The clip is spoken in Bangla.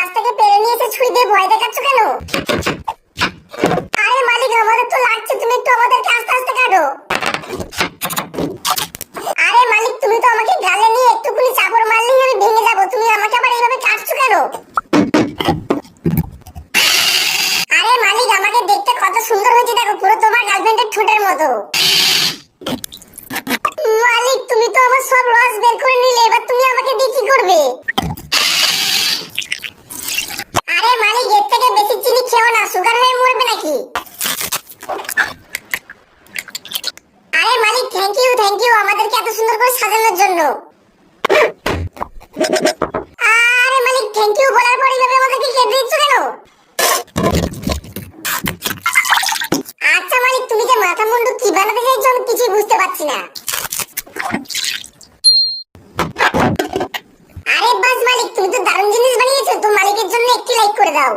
গাছটাকে পেরে নিয়ে এসে ছুরি দিয়ে ভয় দেখাচ্ছ কেন? আরে মালিক, আমাদের তো লাগছে, তুমি একটু আমাদেরকে আস্তে আস্তে কাটো। আরে মালিক, তুমি তো আমাকে গালে নিয়ে একটুকুনি চাপড় মারলেই আমি ভেঙে যাবো, তুমি আমাকে আবার এইভাবে কাটছো কেন? আরে মালিক, আমাকে দেখতে কত সুন্দর হয়েছে দেখো, পুরো তোমার গার্লফ্রেন্ডের ঠোঁটের মতো। মালিক, তুমি তো আমার সব রস বের করে নিলে, এবার তুমি আমাকে দিয়ে কি করবে? আরে মালিক, এর থেকে বেশি চিনি খেও না, সুগার হয়ে মরবে নাকি? আরে মালিক, থ্যাংক ইউ আমাদেরকে এত সুন্দর করে সাজানোর জন্য। আরে মালিক, থ্যাংক ইউ বলার পর এইভাবে আমাদেরকে কেটে দিচ্ছ কেন? আচ্ছা মালিক, তুমি যে মাথা মুন্ডু কি বানাতে চাইছো আমি কিছুই বুঝতে পারছি না। আরে বাস মালিক, তুমি তো দারুণ জিনিস বানিয়েছো, তো মালিকের জন্য একটি লাইক করে দাও।